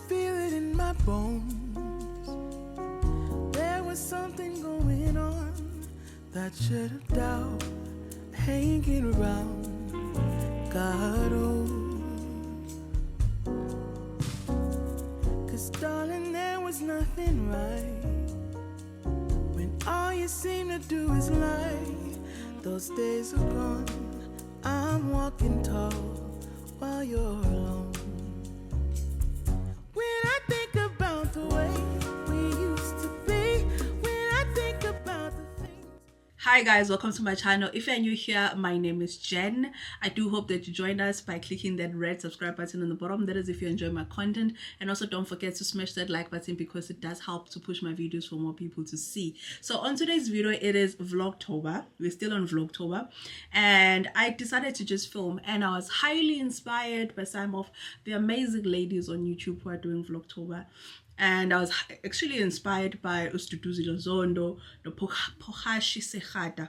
feel it in my bones. There was something going on, that shit of doubt hanging around. God, oh, 'cause darling, there was nothing right when all you seem to do is lie. Those days are gone. I'm walking tall while you're alone. When I think about the way we used to be, when I think about the things. Hi guys, welcome to my channel. If you're new here, my name is Jen. I do hope that you join us by clicking that red subscribe button on the bottom. That is if you enjoy my content, and also don't forget to smash that like button because it does help to push my videos for more people to see. So on today's video, it is Vlogtober. We're still on Vlogtober, and I decided to just film, and I was highly inspired by some of the amazing ladies on YouTube who are doing Vlogtober. And I was actually inspired by Ustuduzi Lozondo, the Pohashi Sehata.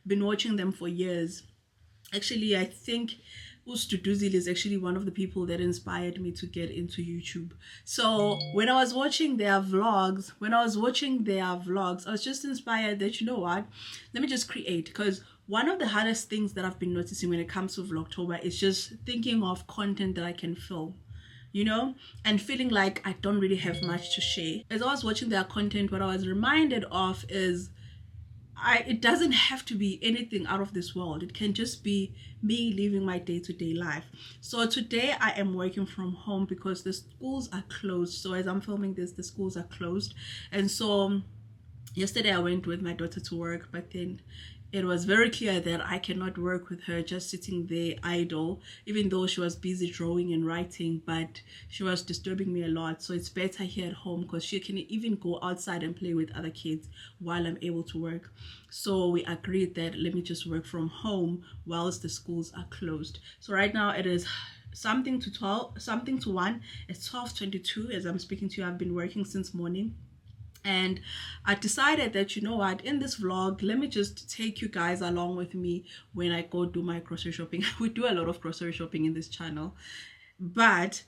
Been watching them for years. Actually, I think Ustuduzi is actually one of the people that inspired me to get into YouTube. So when I was watching their vlogs, I was just inspired that, you know what, let me just create. Because one of the hardest things that I've been noticing when it comes to Vlogtober is just thinking of content that I can film, you know, and feeling like I don't really have much to share. As I was watching their content, what I was reminded of is it doesn't have to be anything out of this world. It can just be me living my day-to-day life. So today I am working from home because the schools are closed. So as I'm filming this, the schools are closed. And so yesterday I went with my daughter to work, but then it was very clear that I cannot work with her just sitting there idle, even though she was busy drawing and writing, but she was disturbing me a lot. So it's better here at home because she can even go outside and play with other kids while I'm able to work. So we agreed that let me just work from home whilst the schools are closed. So right now it is something to 1. It's 12:22 as I'm speaking to you. I've been working since morning. And I decided that, you know what, in this vlog, let me just take you guys along with me when I go do my grocery shopping. We do a lot of grocery shopping in this channel. But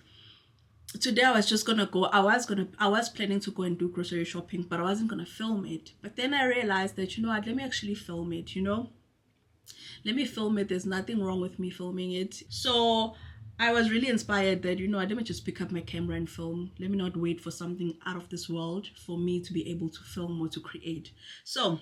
today I was just gonna go, I was planning to go and do grocery shopping, but I wasn't gonna film it. But then I realized that, you know what, let me actually film it, you know? Let me film it. There's nothing wrong with me filming it. So I was really inspired that, you know, let me just pick up my camera and film. Let me not wait for something out of this world for me to be able to film or to create. So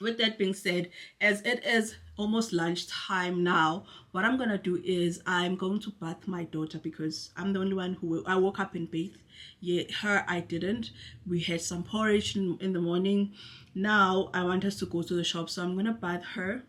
with that being said, as it is almost lunchtime now, what I'm gonna do is I'm going to bath my daughter because I'm the only one I woke up and bathed. Yeah, her I didn't. We had some porridge in the morning. Now I want us to go to the shop, so I'm gonna bath her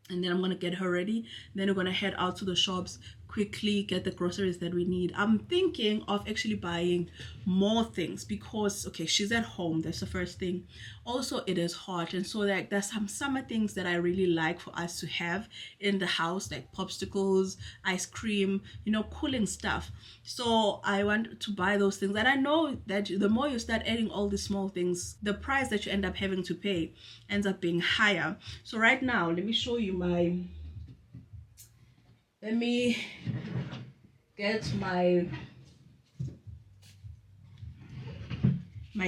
and then I'm gonna get her ready. Then we're gonna head out to the shops, quickly get the groceries that we need. I'm thinking of actually buying more things because, okay, she's at home, that's the first thing. Also, it is hot, and so like there's some summer things that I really like for us to have in the house, like popsicles, ice cream, you know, cooling stuff. So I want to buy those things, and I know that the more you start adding all these small things, the price that you end up having to pay ends up being higher. So right now, let me show you let me get my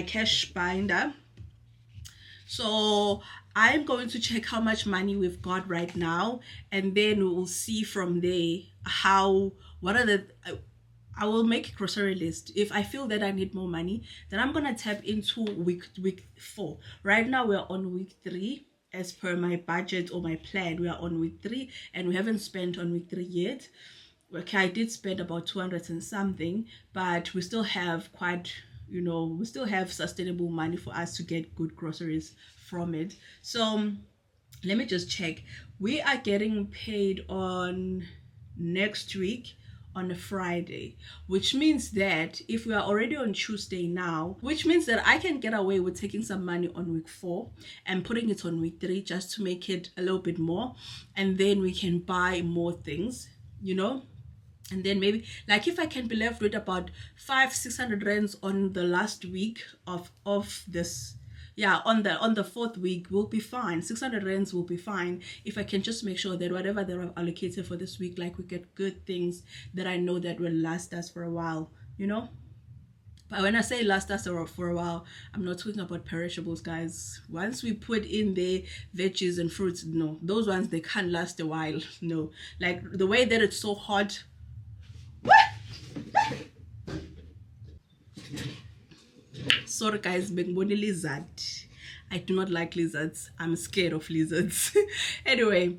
cash binder. So I'm going to check how much money we've got right now, and then we'll see from there I will make a grocery list. If I feel that I need more money, then I'm gonna tap into week 4. Right now we're on week 3. As per my budget or my plan, we are on week 3 and we haven't spent on week 3 yet. Okay, I did spend about 200 and something, but we still have quite, you know, we still have sustainable money for us to get good groceries from it. So let me just check. We are getting paid on next week on a Friday, which means that if we are already on Tuesday now, which means that I can get away with taking some money on week 4 and putting it on week 3 just to make it a little bit more, and then we can buy more things, you know. And then maybe, like, if I can be left with about 500-600 rands on the last week of this, yeah, on the 4th week, we'll be fine. 600 rands will be fine if I can just make sure that whatever they're allocated for this week, like, we get good things that I know that will last us for a while, you know. But when I say last us for a while, I'm not talking about perishables, guys. Once we put in the veggies and fruits, no, those ones, they can't last a while. No, like the way that it's so hot. Sorry guys, bengbone lizard. I do not like lizards. I'm scared of lizards. Anyway,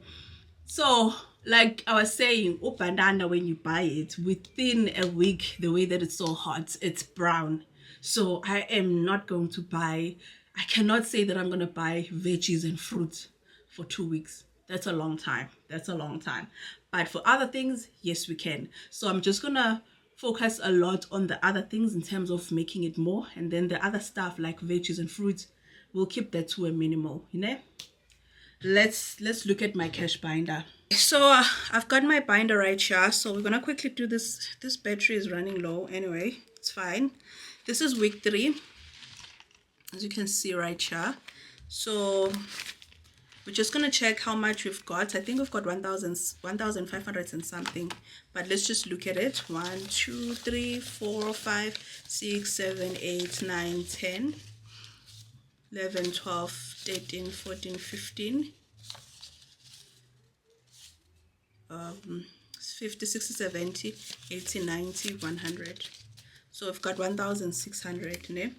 so like I was saying, banana, when you buy it within a week, the way that it's so hot, it's brown. So I am not going to buy, I cannot say that I'm going to buy veggies and fruit for 2 weeks. That's a long time. That's a long time. But for other things, yes, we can. So I'm just going to focus a lot on the other things in terms of making it more. And then the other stuff like veggies and fruits, we'll keep that to a minimal, you know? Let's look at my cash binder. So I've got my binder right here, so we're gonna quickly do this. This battery is running low anyway, it's fine. This is week 3, as you can see right here. So we're just gonna check how much we've got. I think we've got 1,500 and something, but let's just look at it. 1 2 3 4 5 6 7 8 9 10 11 12 13 14 15 50 60 70 80 90 100. So we've got 1,600, né?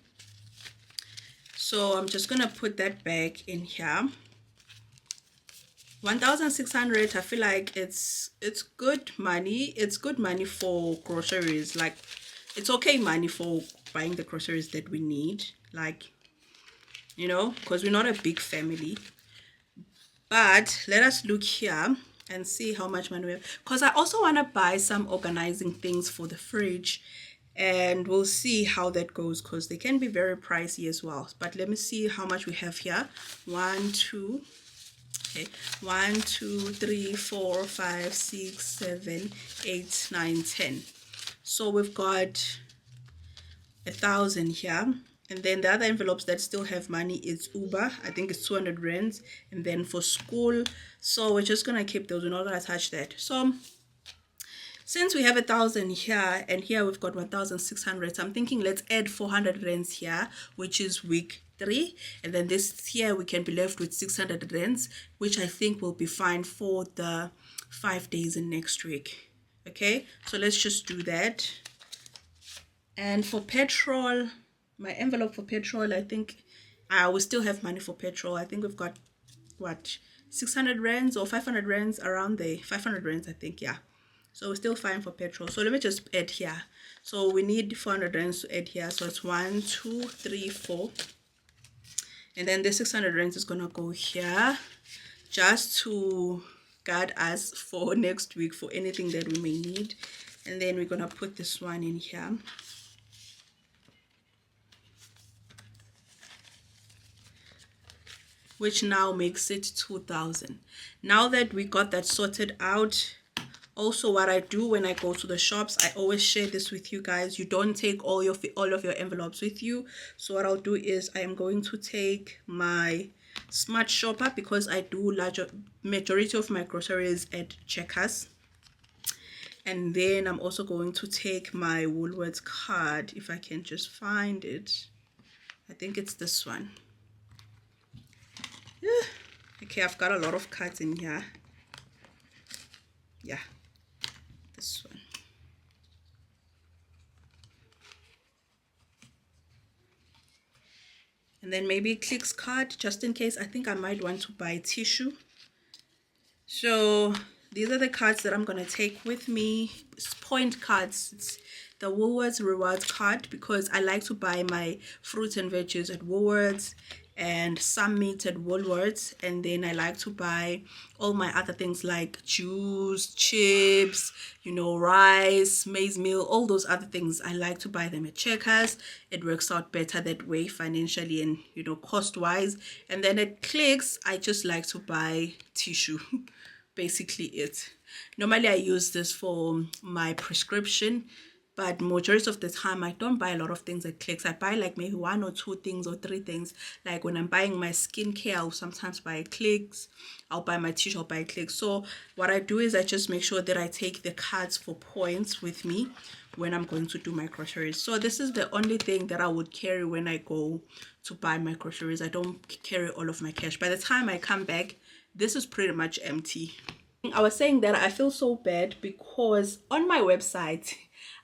So I'm just gonna put that back in here. 1,600, I feel like it's good money. It's good money for groceries. Like, it's okay money for buying the groceries that we need, like, you know, because we're not a big family. But let us look here and see how much money we have, because I also want to buy some organizing things for the fridge, and we'll see how that goes, because they can be very pricey as well. But let me see how much we have here. 1 2 okay, 1 2 3 4 5 6 7 8 9 10. So we've got 1,000 here. And then the other envelopes that still have money is Uber. I think it's 200 rands. And then for school, so we're just gonna keep those. We're not gonna touch that. So since we have 1,000 here, and here we've got 1,600, so I'm thinking let's add 400 rands here, which is week 3, and then this here we can be left with 600 rands, which I think will be fine for the 5 days in next week. Okay, so let's just do that. And for petrol, my envelope for petrol, I think we still have money for petrol. I think we've got what, 600 rands or 500 rands around there. 500 rands, I think, yeah. So we're still fine for petrol. So let me just add here. So we need 400 rands to add here. So it's 1 2 3 4, and then the 600 rands is gonna go here, just to guard us for next week for anything that we may need. And then we're gonna put this one in here. Which now makes it 2,000. Now that we got that sorted out, also what I do when I go to the shops, I always share this with you guys. You don't take all of your envelopes with you. So what I'll do is I am going to take my smart shopper, because I do majority of my groceries at Checkers. And then I'm also going to take my Woolworths card, if I can just find it. I think it's this one. Okay, I've got a lot of cards in here. Yeah, this one. And then maybe Clicks card, just in case. I think I might want to buy tissue. So these are the cards that I'm going to take with me. It's point cards. It's the Woolworths rewards card, because I like to buy my fruits and veggies at Woolworths and some meat at Woolworths, and then I like to buy all my other things like juice, chips, you know, rice, maize meal, all those other things. I like to buy them at Checkers. It works out better that way financially and, you know, cost wise. And then at Clicks, I just like to buy tissue. Basically it. Normally I use this for my prescription, but majority of the time I don't buy a lot of things at Clicks. I buy like maybe 1 or 2 things or 3 things. Like when I'm buying my skincare, I'll sometimes buy at Clicks. I'll buy my tissue, I'll buy at Clicks. So what I do is I just make sure that I take the cards for points with me when I'm going to do my groceries. So this is the only thing that I would carry when I go to buy my groceries. I don't carry all of my cash. By the time I come back, this is pretty much empty. I was saying that I feel so bad because on my website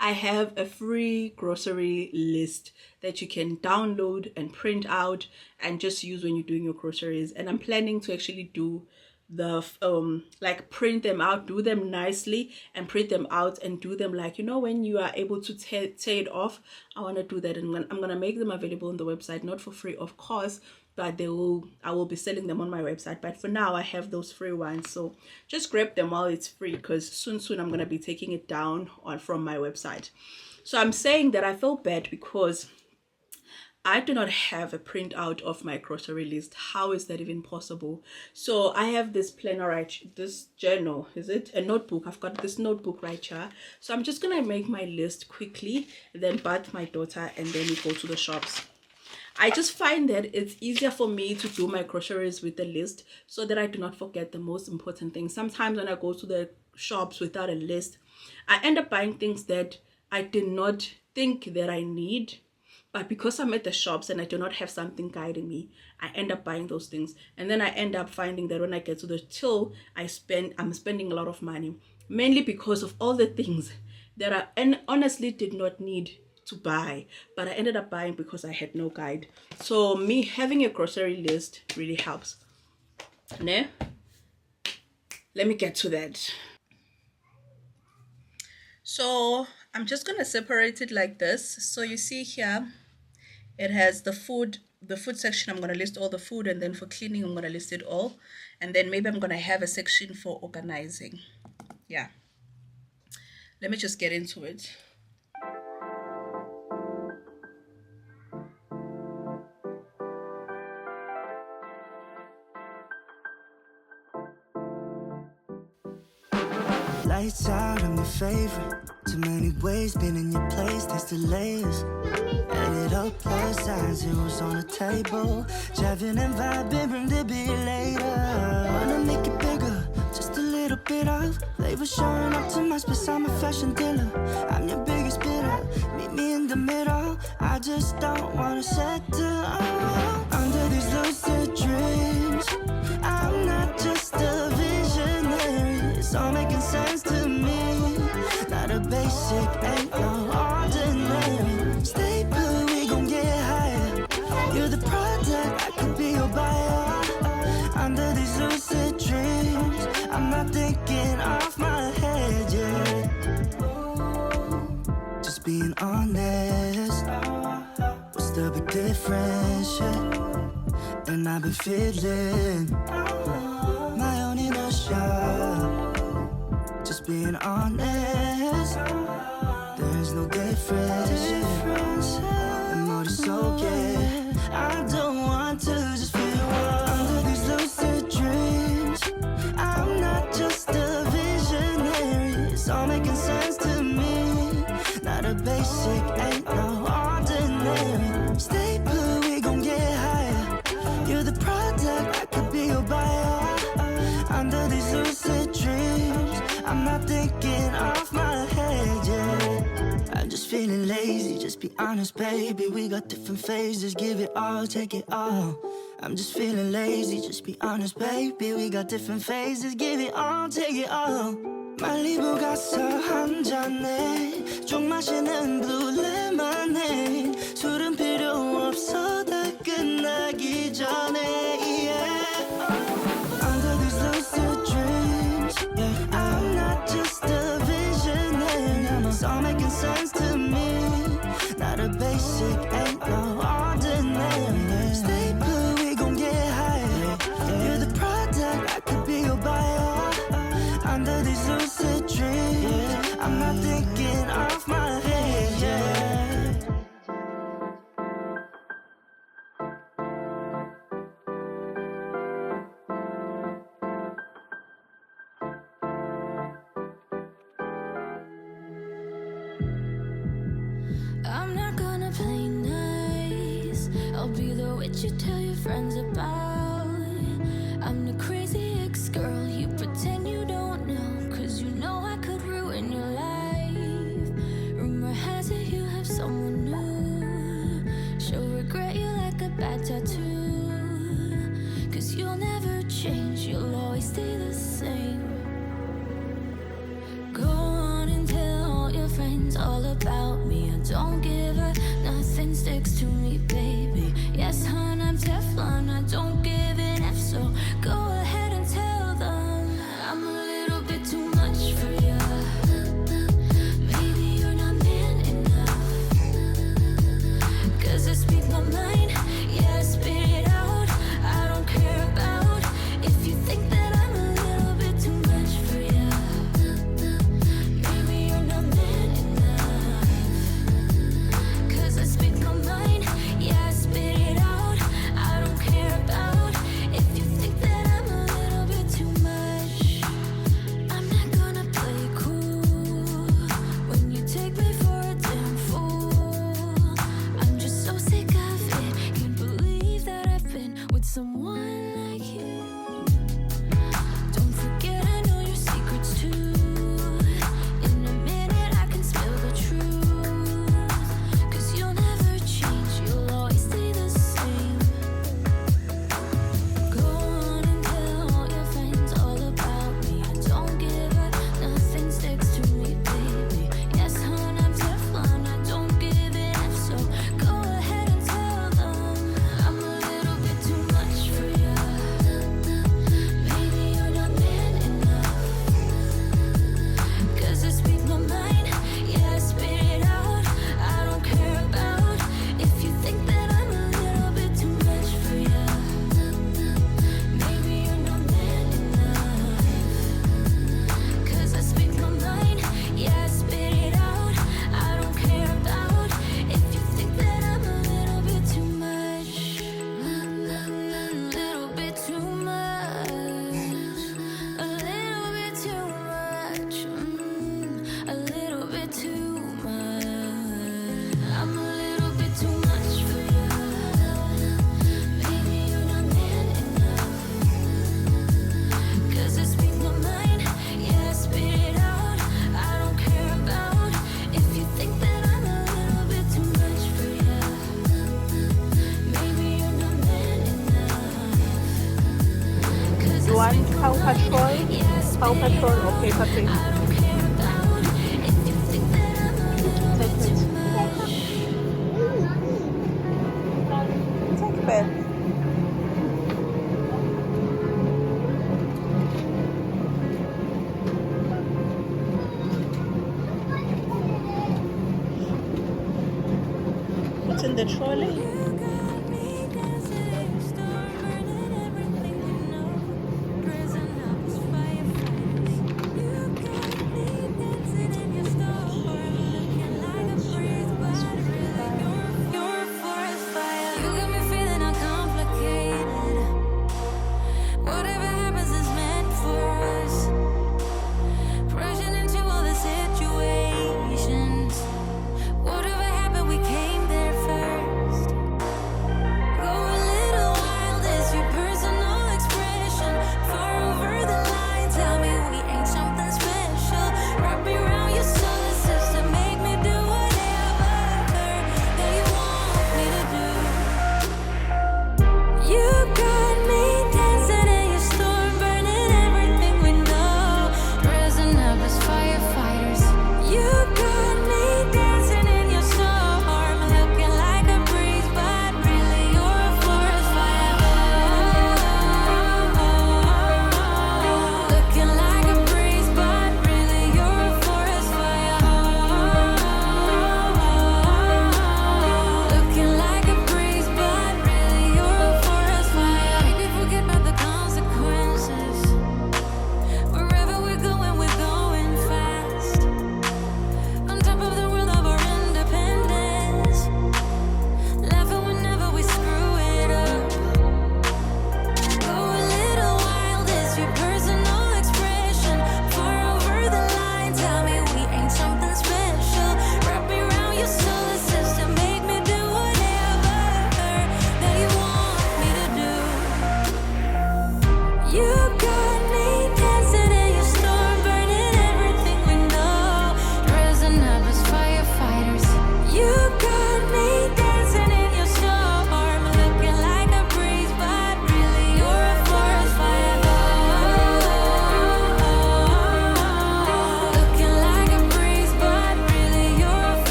I have a free grocery list that you can download and print out and just use when you're doing your groceries. And I'm planning to actually do the like print them out, do them nicely and print them out and do them like, you know, when you are able to tear it off. I want to do that, and I'm gonna make them available on the website, not for free of course, but I will be selling them on my website. But for now I have those free ones, so just grab them while it's free, because soon I'm gonna be taking it down from my website. So I'm saying that I feel bad because I do not have a printout of my grocery list. How is that even possible? So I have this planner this journal, is it a notebook? I've got this notebook right here. So I'm just gonna make my list quickly, then bath my daughter, and then we go to the shops. I just find that it's easier for me to do my groceries with the list so that I do not forget the most important things. Sometimes when I go to the shops without a list, I end up buying things that I did not think that I need. But because I'm at the shops and I do not have something guiding me, I end up buying those things. And then I end up finding that when I get to the till, I'm spending a lot of money. Mainly because of all the things that I honestly did not need to buy, but I ended up buying because I had no guide. So me having a grocery list really helps. Ne? Let me get to that. So I'm just gonna separate it like this. So you see here, it has the food section. I'm gonna list all the food, and then for cleaning I'm gonna list it all, and then maybe I'm gonna have a section for organizing. Yeah, let me just get into it. Lights out, I'm your favorite. Too many ways, been in your place, there's delays. Added up plus signs, zeros on the table. Driving and vibing, bring the beat later. Wanna make it bigger, just a little bit of flavor showing up too much, but I'm a fashion dealer. I'm your biggest bidder, meet me in the middle. I just don't wanna settle under these lucid dreams. I'm not just a visionary, it's all making sense to me. Not a basic, ain't no ordinary. Stay put, we gon' get higher. You're the product, I could be your buyer. Under these lucid dreams, I'm not thinking off my head yet. Just being honest, what's the big difference? Yeah. And I've been feeling my own inertia. Just being honest, there's no difference. And more to soak it. I don't want to just feel under these lucid dreams. I'm not just a visionary, it's all making sense to me. Not a basic, ain't no ordinary. Stay put, we gon' get higher. You're the product, I could be your buyer. Under these lucid dreams, I'm not thinking off my head, yeah. I'm just feeling lazy, just be honest, baby. We got different phases, give it all, take it all. I'm just feeling lazy, just be honest, baby. We got different phases, give it all, take it all. 말리부 가서 한 잔에 쭉 마시는 blue lemonade. 술은 필요 없어, 다 끝나기 전에, yeah. Under these lucid dreams, yeah. I'm not just a visionary, it's all making sense to me. Not a basic, ain't no ordinary. Stay put, we gon' get higher. You're the product, I could be your buyer. Under these lucid dreams, I'm not thinking off my head, yeah. I'm not gonna play nice. I'll be the witch you tell your friends about. I'm the crazy ex-girl you pretend you don't know, 'cause you know I could ruin your life. Rumor has it you have someone new. She'll regret you like a bad tattoo, 'cause you'll never change, you'll always stay the same. Go on and tell all your friends all about me. I don't give a nothing sticks to me, baby. Yes, hon, I'm Teflon, I don't give an F, so go ahead and tell them I'm a little bit too much for you. Maybe you're not man enough, 'cause I speak my mind, yeah, I spit it out. I don't care about if you think that I'm a little bit too much for you. Maybe you're not man enough, 'cause I speak my mind, yeah, I spit it out. I don't care about if you think that I'm a little bit too much. I'm not gonna play cool when you take me for a damn fool. I'm just so sick of it, can't believe that I've been with someone like you. Don't forget I know your secrets too. In a minute I can spill the truth, 'cause you'll never change, you'll always stay the same. Go on and tell all your friends all about me. I don't give a nothing sticks to me, baby. Yes, hon, I'm Teflon, I don't give an F, so go ahead and tell them I'm a little bit too much for you. Maybe you're not man enough, 'cause I speak my mind, yeah, I spit it out. I don't care about if you think that I'm a little bit too much for you. Maybe you're not man enough, 'cause I speak my mind, yeah, I spit it out. I don't care about if you think that I'm a little bit too much. Little bit too much. A little bit too much. A little bit too much. I'm a little bit too much for you. Maybe you're not man enough, 'cause I speak my mind, yeah, I spit it out. I don't care about if you think that I'm a little bit too much for you. Maybe you're not man enough, 'cause You I want speak my Paw mind, Patrol? yeah, I spit Paw it Patrol, out. okay, Papi. I don't care about if you think that I'm a little bit Take too it. much. Take bed. What's in the trolley? Whatever happened, we came there first.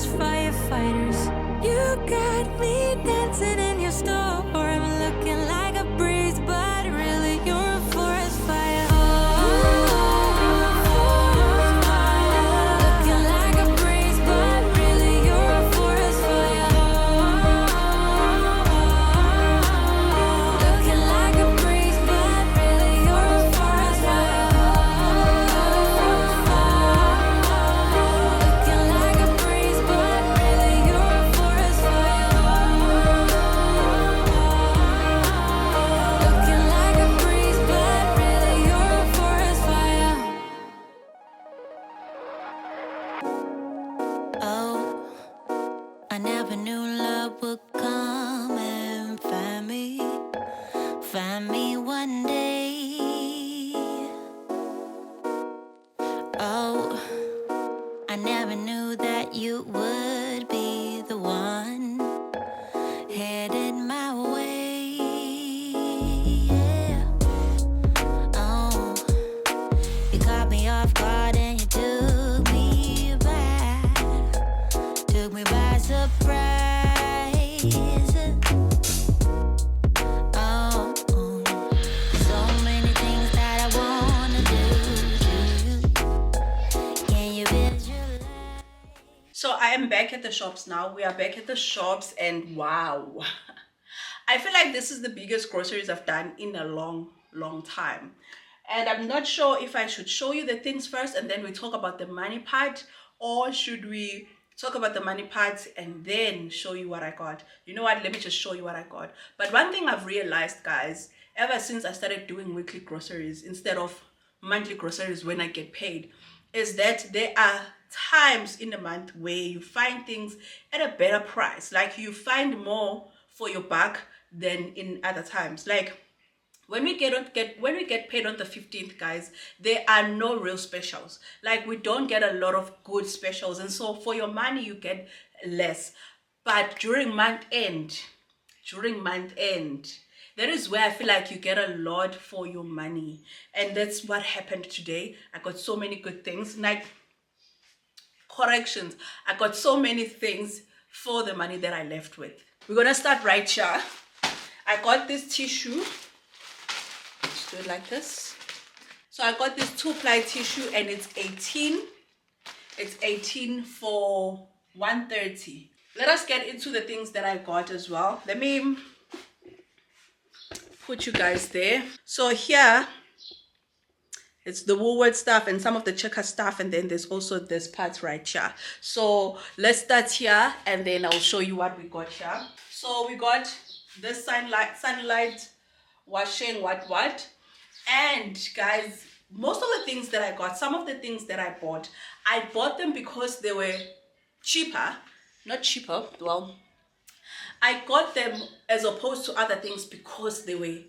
forest firefighters. You got me dancing in your store. I'm looking like a breeze, but really you're a forest fire. Looking like a breeze, but really you're a forest fire. Looking like a breeze, but really you're a forest fire. Looking like a breeze, but really you're a forest fire. Looking like a breeze, but really you're a forest fire. Oh, I never knew love would come and find me one day. Oh, I never knew that you would be the one headed my way. Yeah. Oh, you caught me off guard and you took me by surprise. Oh, so many things that I wanna do. Can you visualize? So I am back at the shops now. We are back at the shops, and wow. I feel like this is the biggest groceries I've done in a long time. And I'm not sure if I should show you the things first and then we talk about the money part, or should we talk about the money part and then show you what I got. You know what, let me just show you what I got. But one thing I've realized, guys, ever since I started doing weekly groceries instead of monthly groceries when I get paid, is that there are times in the month where you find things at a better price. Like you find more for your buck than in other times. Like when we get paid on the 15th, guys, there are no real specials. Like we don't get a lot of good specials, and so for your money you get less. But during month end, that is where I feel like you get a lot for your money. And that's what happened today. I got so many good things. Like corrections, I got so many things for the money that I left with. We're gonna start right here. I got this tissue. Let's do it like this. So I got this 2-ply tissue and it's 18. It's 18 for 130. Let us get into the things that I got as well. Let me put you guys there. So here it's the Woolworth stuff and some of the Checker stuff, and then there's also this part right here. So let's start here and then I'll show you what we got here. So we got this sunlight washing what, and guys, most of the things that I got, some of the things that I bought them because they were cheaper. Not cheaper, well, I got them as opposed to other things because they were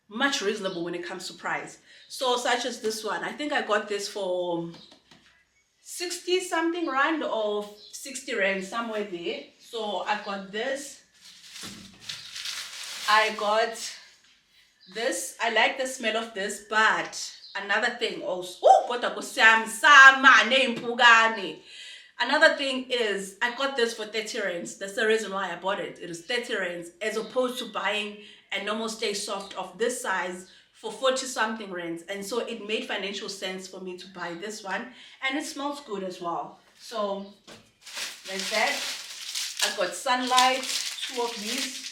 much reasonable when it comes to price. So such as this one, I think I got this for 60 something rand or 60 rand, somewhere there. So I got this. I got this. I like the smell of this, but another thing also, another thing is I got this for 30 rands. That's the reason why I bought it. It is 30 rands as opposed to buying a normal Stay Soft of this size for 40 something rands. And so it made financial sense for me to buy this one, and it smells good as well. So there's that. I got Sunlight, 2 of these.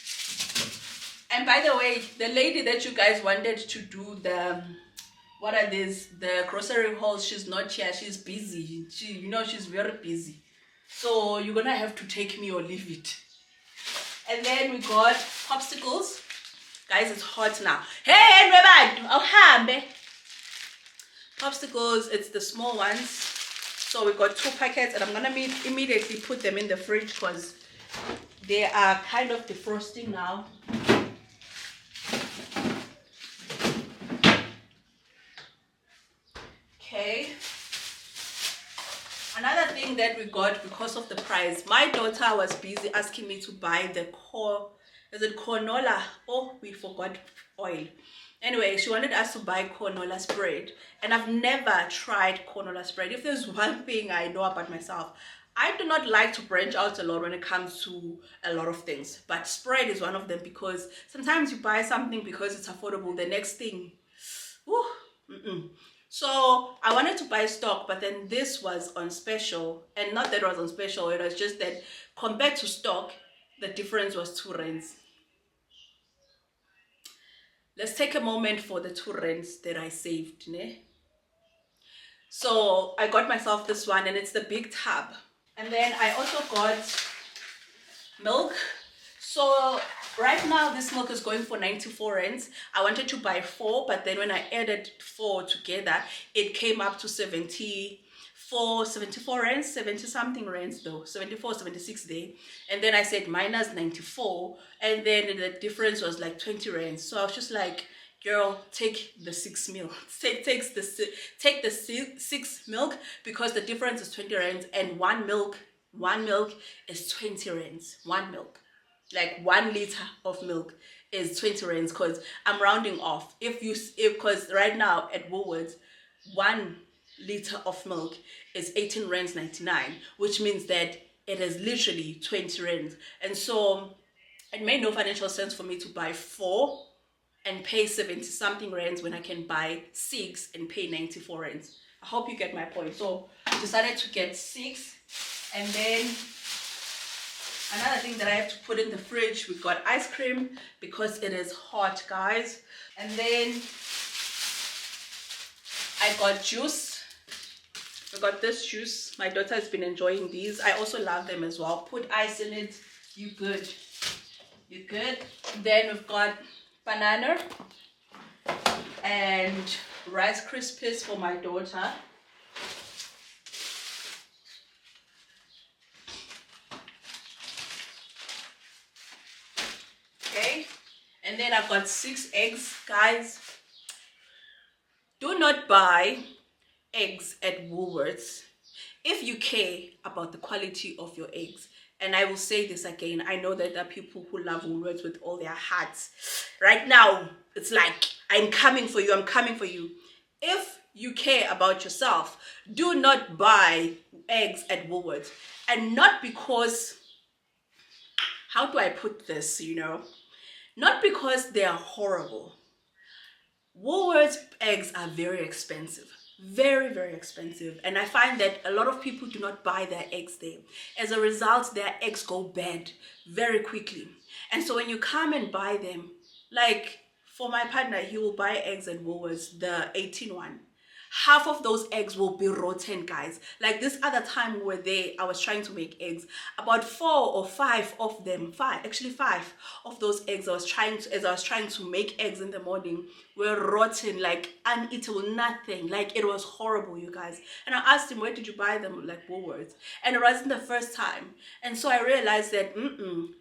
And by the way, the lady that you guys wanted to do the what are these, the grocery hauls, she's not here. She's busy. She's very busy. So you're gonna have to take me or leave it. And then we got popsicles. Guys, it's hot now. Hey everybody, hambe. Popsicles, it's the small ones. So we got 2 packets, and I'm gonna immediately put them in the fridge because they are kind of defrosting now. Okay. Another thing that we got because of the price, my daughter was busy asking me to buy the canola? Oh, we forgot oil. Anyway, she wanted us to buy canola spread, and I've never tried canola spread. If there's one thing I know about myself, I do not like to branch out a lot when it comes to a lot of things, but spread is one of them, because sometimes you buy something because it's affordable, the next thing, whew, so I wanted to buy stock, but then this was on special, and not that it was on special, it was just that compared to stock, the difference was 2 rands. Let's take a moment for the 2 rands that I saved, ne? So I got myself this one, and it's the big tub. And then I also got milk. So right now this milk is going for 94 rands. I wanted to buy 4, but then when I added 4 together, it came up to 74 rands, 70 something rands though, 74, 76 there. And then I said minus 94, and then the difference was like 20 rands. So I was just like, girl, take the 6 milk. Take the 6 milk, because the difference is 20 rands, and one milk is 20 rands. One milk, like 1 liter of milk is 20 rands, because I'm rounding off. Because right now at Woolworths, 1 liter of milk is 18 rands 99, which means that it is literally 20 rands. And so it made no financial sense for me to buy 4 and pay 70 something rands when I can buy 6 and pay 94 rands. I hope you get my point. So I decided to get 6. And then another thing that I have to put in the fridge, we got ice cream because it is hot, guys. And then I got juice. I got this juice. My daughter has been enjoying these. I also love them as well. Put ice in it, you good. You good. Then we've got banana and Rice Krispies for my daughter. Okay, and then I've got 6 eggs, guys. Do not buy eggs at Woolworths if you care about the quality of your eggs. And I will say this again, I know that there are people who love Woolworths with all their hearts. Right now, it's like, I'm coming for you, I'm coming for you. If you care about yourself, do not buy eggs at Woolworths. And not because, how do I put this, not because they are horrible. Woolworths eggs are very expensive. Very, very expensive. And I find that a lot of people do not buy their eggs there. As a result, their eggs go bad very quickly. And so when you come and buy them, like for my partner, he will buy eggs at Woolworths, the 18 one. Half of those eggs will be rotten, guys. Like this other time we were there, I was trying to make eggs. About 4 or 5 of them, 5 of those eggs as I was trying to make eggs in the morning, were rotten, like uneatable, nothing. Like it was horrible, you guys. And I asked him, where did you buy them? Like Woolworths. And it wasn't the first time. And so I realized that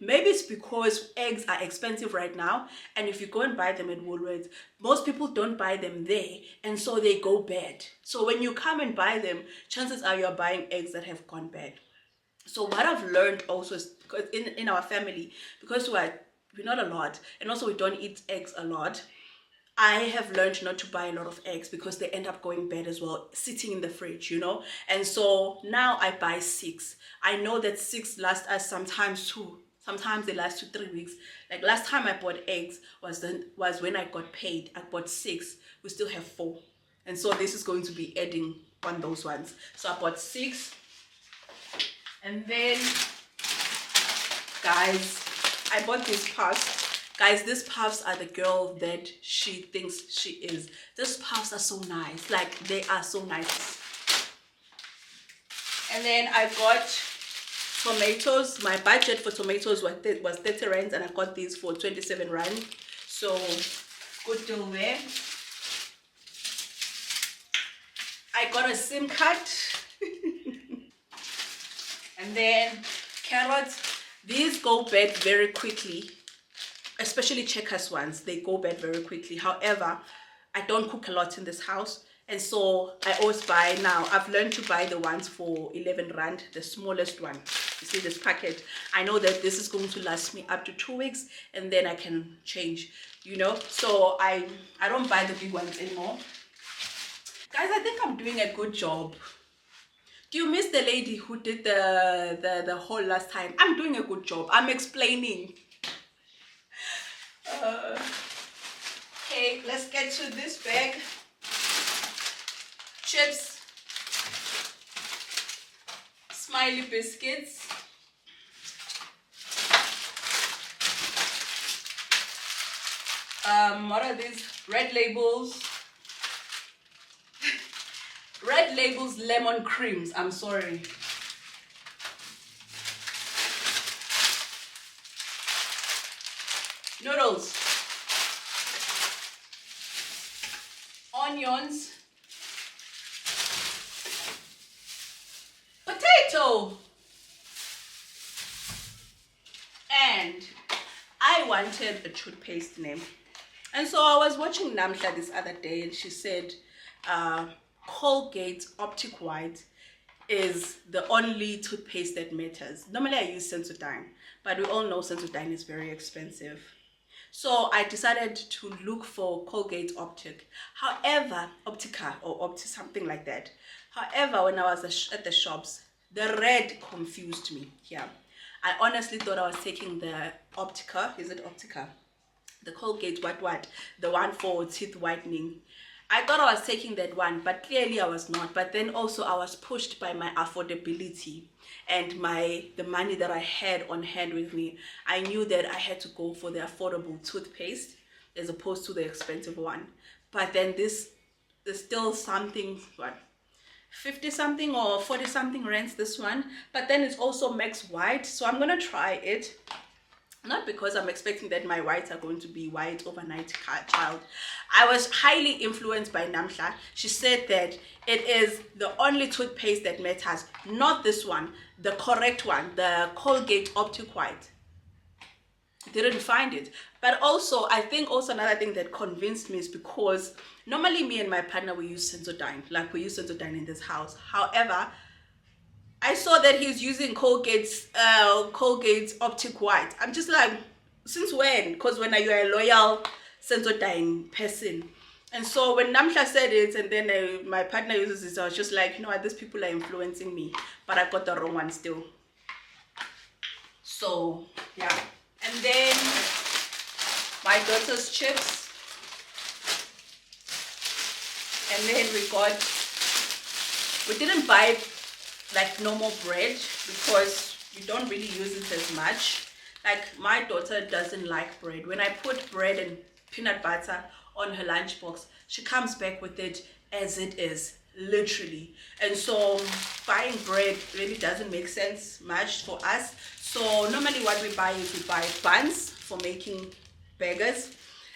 maybe it's because eggs are expensive right now. And if you go and buy them at Woolworths, most people don't buy them there. And so they go bad. So when you come and buy them, chances are you're buying eggs that have gone bad. So what I've learned also is, because in our family, because we're not a lot, and also we don't eat eggs a lot, I have learned not to buy a lot of eggs because they end up going bad as well, sitting in the fridge, And so now I buy 6. I know that 6 last us sometimes 2. Sometimes they last 2-3 weeks. Like last time I bought eggs was when I got paid. I bought 6. We still have 4. And so this is going to be adding on those ones. So I bought 6. And then, guys, I bought these puffs. Guys, these puffs are the girl that she thinks she is. These puffs are so nice. Like, they are so nice. And then I got tomatoes. My budget for tomatoes was 30 rands, and I got these for 27 rand. So, good deal there. I got a SIM card. And then carrots. These go bad very quickly. Especially Checkers ones, they go bad very quickly. However, I don't cook a lot in this house, and so I always buy now. I've learned to buy the ones for 11 rand, the smallest one. You see this packet? I know that this is going to last me up to 2 weeks, and then I can change, So I don't buy the big ones anymore. Guys, I think I'm doing a good job Do you miss the lady who did the whole last time? I'm doing a good job. I'm explaining. Okay, let's get to this bag. Chips, smiley biscuits, what are these? Red Labels. Red Labels lemon creams. I'm sorry. Noodles, onions, potato, and I wanted a toothpaste name. And so I was watching Namhla this other day, and she said Colgate Optic White is the only toothpaste that matters. Normally I use Sensodyne, but we all know Sensodyne is very expensive. So I decided to look for Colgate Optic. However, Optica or Opti, something like that. However, when I was at the shops, the red confused me. Yeah, I honestly thought I was taking the Optica. Is it Optica? The Colgate what? The one for teeth whitening. I thought I was taking that one, but clearly I was not. But then also I was pushed by my affordability and the money that I had on hand with me. I knew that I had to go for the affordable toothpaste as opposed to the expensive one. But then this is still something, what, 50 something or 40 something rands, this one. But then it's also Max White, so I'm gonna try it. Not because I'm expecting that my whites are going to be white overnight, child. I was highly influenced by Namhla. She said that it is the only toothpaste that matters, not this one, the correct one, the Colgate Optic White. Didn't find it. But also, I think also another thing that convinced me is because normally me and my partner, we use Sensodyne. Like, we use Sensodyne in this house. However, I saw that he's using Colgate's Optic White. I'm just like, since when? Because when you're a loyal Sensodyne person. And so when Namhla said it, and then my partner uses it, I was just like, you know what, these people are influencing me. But I got the wrong one still. So, yeah. And then my daughter's chips. And then we didn't buy like normal bread because we don't really use it as much. Like, my daughter doesn't like bread. When I put bread and peanut butter on her lunchbox, she comes back with it as it is, literally. And so buying bread really doesn't make sense much for us. So normally what we buy is we buy buns for making burgers,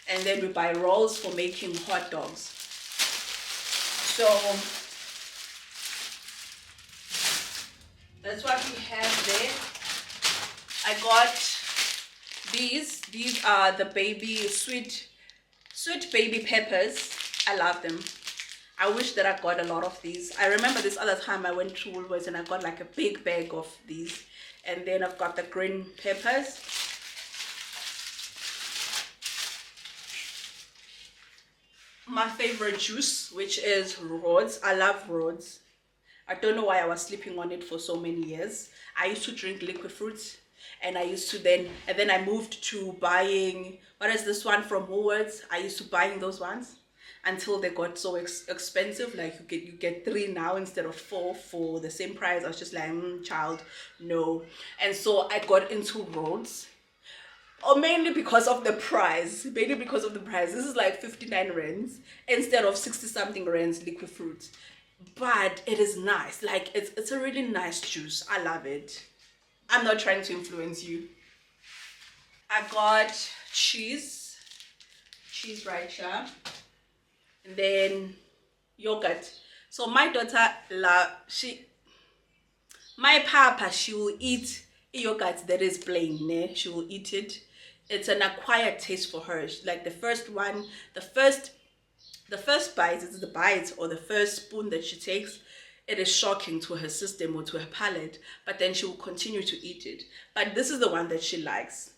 and then we buy rolls for making hot dogs. So that's what we have there. I got these. These are the baby sweet baby peppers. I love them. I wish that I got a lot of these. I remember this other time I went to Woolworths and I got like a big bag of these. And then I've got the green peppers. My favorite juice, which is Rhodes. I love Rhodes. I don't know why I was sleeping on it for so many years. I used to drink liquid fruits, and I used to then I moved to buying, what is this one from Woolworths? I used to buying those ones until they got so expensive. Like you get 3 now instead of 4 for the same price. I was just like, child, no. And so I got into Rhodes, or mainly because of the price. This is like 59 rands instead of 60 something rands liquid fruit. But it is nice. Like, it's a really nice juice. I love it. I'm not trying to influence you. I got cheese right here, and then yogurt. So my daughter my papa, she will eat yogurt that is plain, ne? She will eat it. It's an acquired taste for her. Like the first bite, it's the bite or the first spoon that she takes, it is shocking to her system or to her palate, but then she will continue to eat it. But this is the one that she likes.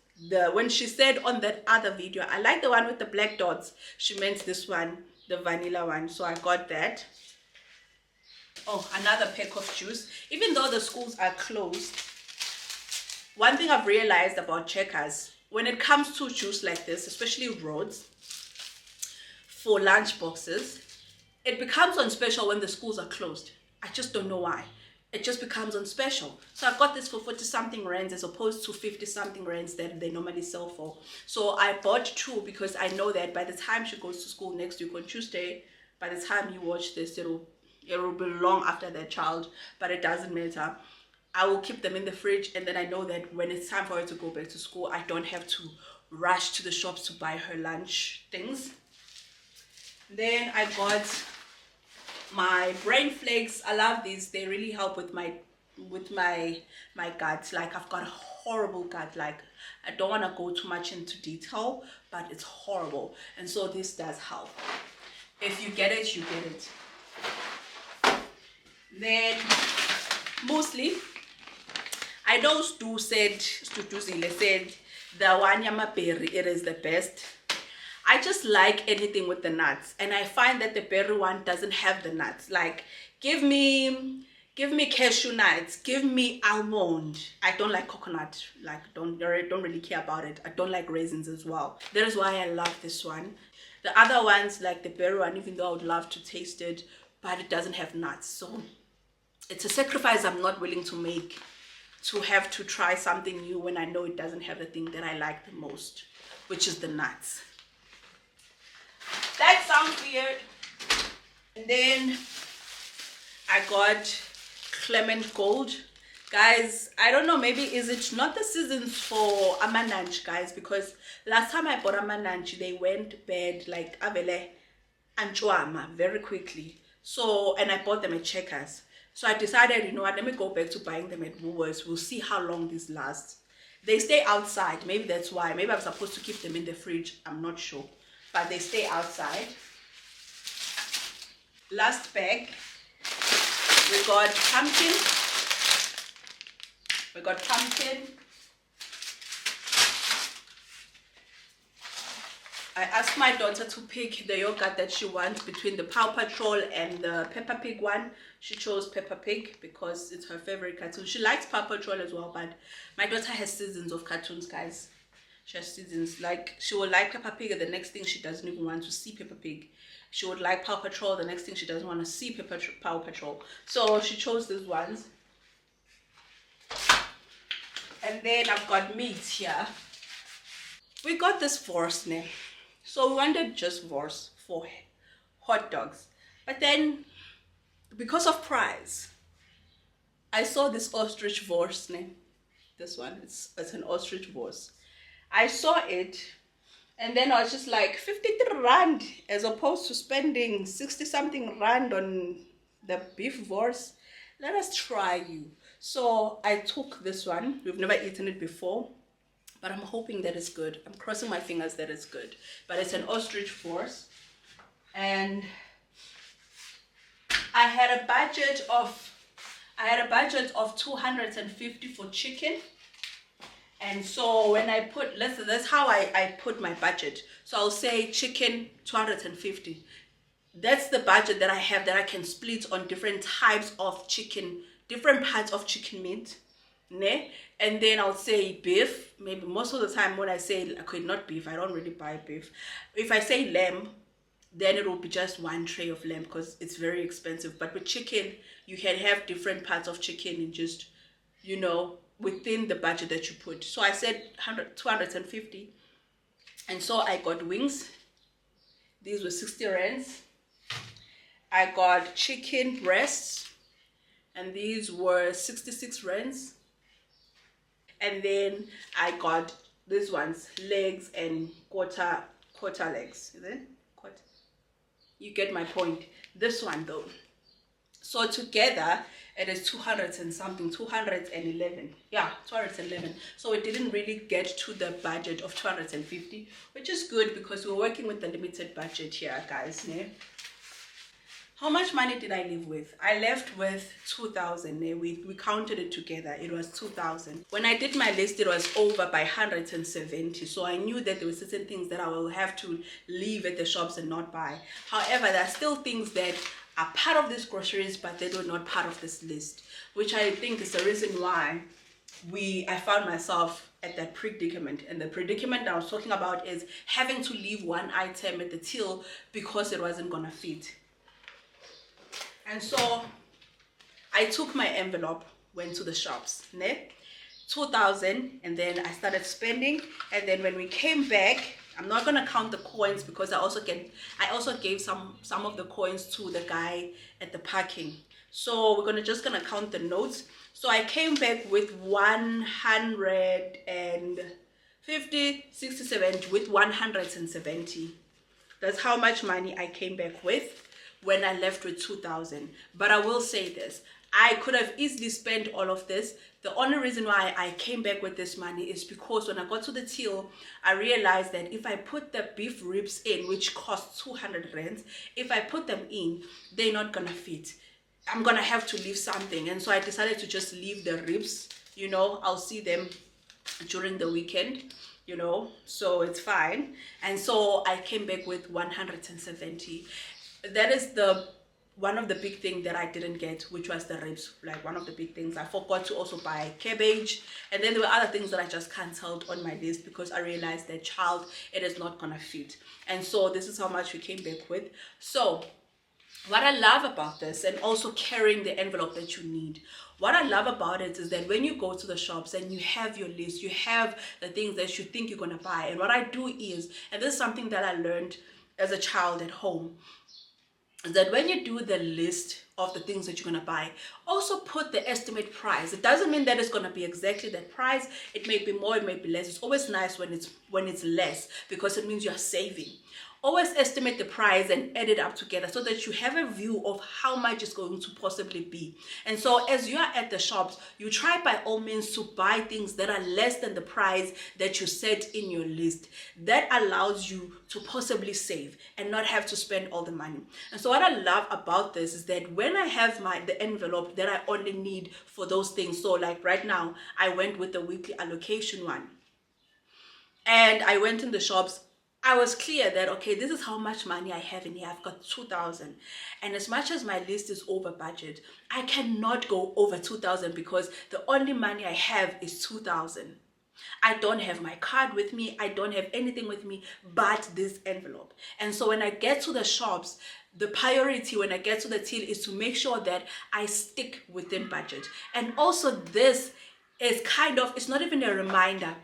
When she said on that other video, I like the one with the black dots, she meant this one, the vanilla one. So I got that. Oh, another pack of juice. Even though the schools are closed, one thing I've realized about Checkers, when it comes to juice like this, especially Rhodes, for lunch boxes, it becomes on special when the schools are closed. I just don't know why. It just becomes on special. So I got this for 40 something rands as opposed to 50 something rands that they normally sell for. So I bought 2 because I know that by the time she goes to school next week on Tuesday, by the time you watch this, it will be long after that child, but it doesn't matter. I will keep them in the fridge, and then I know that when it's time for her to go back to school, I don't have to rush to the shops to buy her lunch things. Then I got my brain flakes. I love these. They really help with my gut. Like, I've got a horrible gut. Like, I don't want to go too much into detail, but it's horrible, and so this does help. If you get it, you get it. Then mostly, I know Stu said the one berry, it is the best. I just like anything with the nuts, and I find that the berry one doesn't have the nuts. Like, give me cashew nuts, give me almond. I don't like coconut. Like, don't really care about it. I don't like raisins as well. That is why I love this one. The other ones, like the berry one, even though I would love to taste it, but it doesn't have nuts. So it's a sacrifice I'm not willing to make, to have to try something new when I know it doesn't have the thing that I like the most, which is the nuts. That sounds weird. And then I got Clement Gold. Guys, I don't know, maybe is it not the seasons for amananch, guys, because last time I bought amananch, they went bad, like avele anchoama, very quickly. So, and I bought them at Checkers. So I decided, you know what, let me go back to buying them at Woolworths. We'll see how long this lasts. They stay outside. Maybe that's why. Maybe I'm supposed to keep them in the fridge. I'm not sure. But they stay outside. Last bag. We got pumpkin. I asked my daughter to pick the yogurt that she wants between the Paw Patrol and the Peppa Pig one. She chose Peppa Pig because it's her favorite cartoon. She likes Paw Patrol as well, but my daughter has seasons of cartoons, guys. She has seasons. Like, she will like Peppa Pig, and the next thing she doesn't even want to see Peppa Pig. She would like Paw Patrol, the next thing she doesn't want to see Paw Patrol. So she chose these ones. And then I've got meat here. We got this wors name. So we wanted just wors for hot dogs. But then, because of price, I saw this ostrich wors name. This one, it's an ostrich wors. I saw it, and then I was just like, 53 rand, as opposed to spending 60 something rand on the beef wors. Let us try you. So I took this one. We've never eaten it before, but I'm hoping that it's good. I'm crossing my fingers that it's good. But it's an ostrich wors, and I had a budget of 250 for chicken. And so when I put, that's how I put my budget. So I'll say chicken 250. That's the budget that I have, that I can split on different types of chicken, different parts of chicken meat. Ne? And then I'll say beef. Maybe most of the time when I say, okay, not beef, I don't really buy beef. If I say lamb, then it will be just one tray of lamb because it's very expensive. But with chicken, you can have different parts of chicken and just, you know, within the budget that you put. So I said 250. And so I got wings. These were 60 rands. I got chicken breasts, and these were 66 rands. And then I got these ones, legs and quarter legs. Is it? Quarter. You get my point. This one though. So together it is 200 and something, 211. Yeah, 211. So it didn't really get to the budget of 250, which is good because we're working with the limited budget here, guys. Ne? How much money did I leave with? I left with 2,000. We counted it together. It was 2,000. When I did my list, it was over by 170. So I knew that there were certain things that I will have to leave at the shops and not buy. However, there are still things that are part of these groceries, but they were not part of this list, which I think is the reason why I found myself at that predicament. And the predicament I was talking about is having to leave one item at the till because it wasn't gonna fit. And so I took my envelope, went to the shops, 2,000, and then I started spending. And then when we came back, I'm not gonna count the coins because I also gave some of the coins to the guy at the parking. So we're just gonna count the notes. So I came back with 150, 67, with 170. That's how much money I came back with when I left with 2,000. But I will say this, I could have easily spent all of this. The only reason why I came back with this money is because when I got to the till, I realized that if I put the beef ribs in, which cost 200 rands, if I put them in, they're not gonna fit. I'm gonna have to leave something. And so I decided to just leave the ribs, I'll see them during the weekend, so it's fine. And so I came back with 170. That is one of the big things that I didn't get, which was the ribs. Like one of the big things. I forgot to also buy cabbage, and then there were other things that I just cancelled on my list because I realized that it is not gonna fit. And so this is how much we came back with. So what I love about this, and also carrying the envelope that you need, what I love about it is that when you go to the shops and you have your list, you have the things that you think you're gonna buy. And what I do is, and this is something that I learned as a child at home, that when you do the list of the things that you're going to buy, also put the estimate price. It doesn't mean that it's going to be exactly that price. It may be more, it may be less. It's always nice when it's less, because it means you're saving. Always estimate the price and add it up together so that you have a view of how much it's going to possibly be. And so as you are at the shops, you try by all means to buy things that are less than the price that you set in your list. That allows you to possibly save and not have to spend all the money. And so what I love about this is that when I have the envelope that I only need for those things, so like right now, I went with the weekly allocation one. And I went in the shops, I was clear that, okay, this is how much money I have in here. I've got 2,000. And as much as my list is over budget, I cannot go over 2,000 because the only money I have is 2,000. I don't have my card with me. I don't have anything with me but this envelope. And so when I get to the shops, the priority when I get to the till is to make sure that I stick within budget. And also this is it's not even a reminder.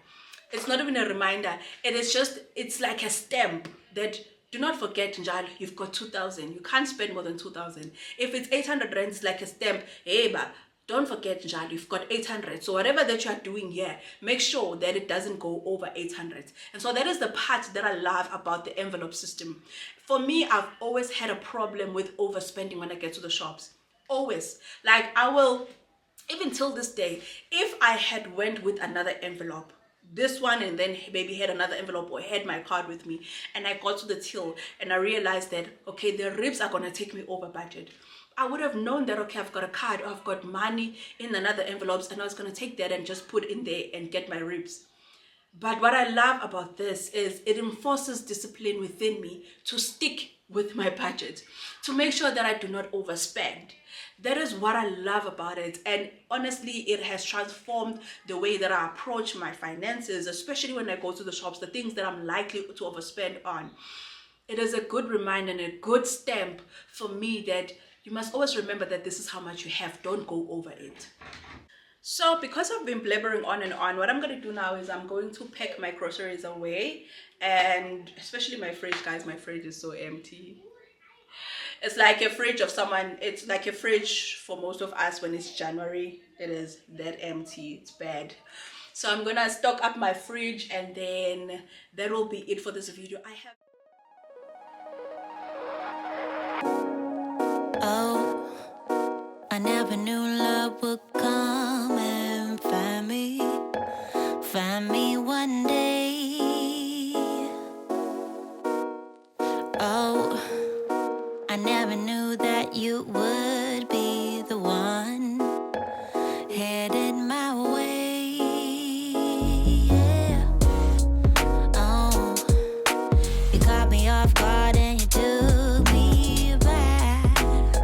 It's not even a reminder. It's like a stamp that do not forget, Njalo, you've got 2,000. You can't spend more than 2,000. If it's 800 rand, it's like a stamp. Hey, but don't forget, Njalo, you've got 800. So whatever that you are doing here, make sure that it doesn't go over 800. And so that is the part that I love about the envelope system. For me, I've always had a problem with overspending when I get to the shops. Always. Like I will, even till this day, if I had went with another envelope, this one, and then maybe had another envelope or had my card with me, and I got to the till and I realized that, okay, the ribs are going to take me over budget, I would have known that, okay, I've got a card or I've got money in another envelopes, and I was going to take that and just put in there and get my ribs. But what I love about this is it enforces discipline within me to stick with my budget, to make sure that I do not overspend. That is what I love about it. And honestly, it has transformed the way that I approach my finances, especially when I go to the shops, the things that I'm likely to overspend on. It is a good reminder and a good stamp for me that you must always remember that this is how much you have. Don't go over it. So because I've been blabbering on and on, what I'm going to do now is I'm going to pack my groceries away. And especially my fridge, guys, my fridge is so empty. It's like a fridge of someone, it's like a fridge for most of us when it's January. It is that empty, it's bad. So I'm gonna stock up my fridge, and then that will be it for this video. Oh, I never knew love would come and find me one day. Oh, I never knew that you would be the one headed my way. Yeah. Oh, you caught me off guard and you took me back.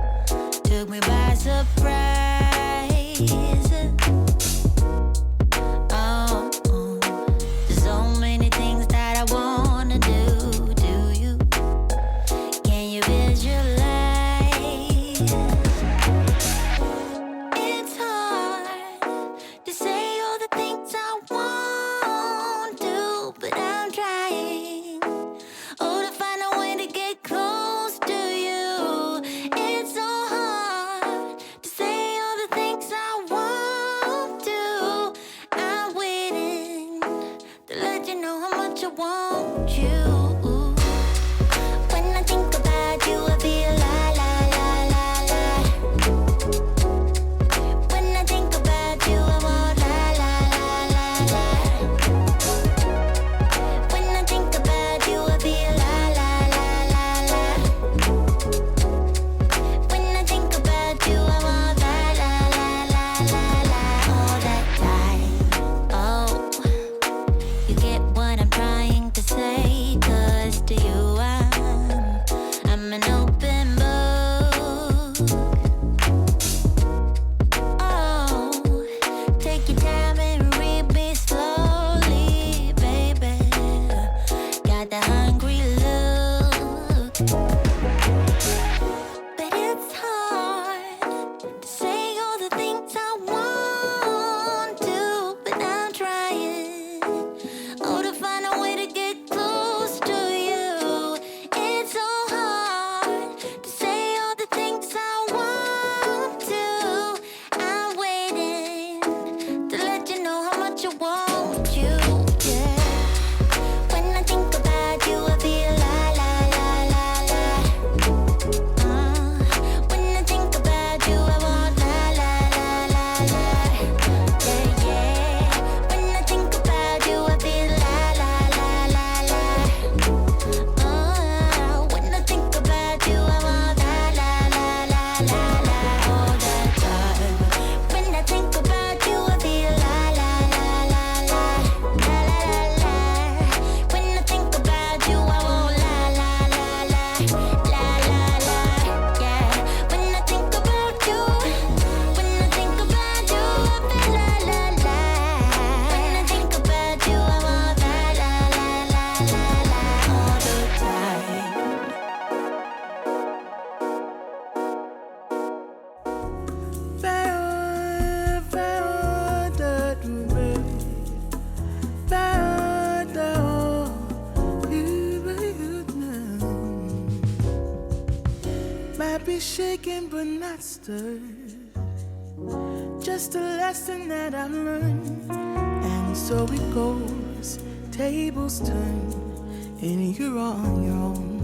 be shaken but not stirred. Just a lesson that I've learned. And so it goes, tables turn, and you're on your own.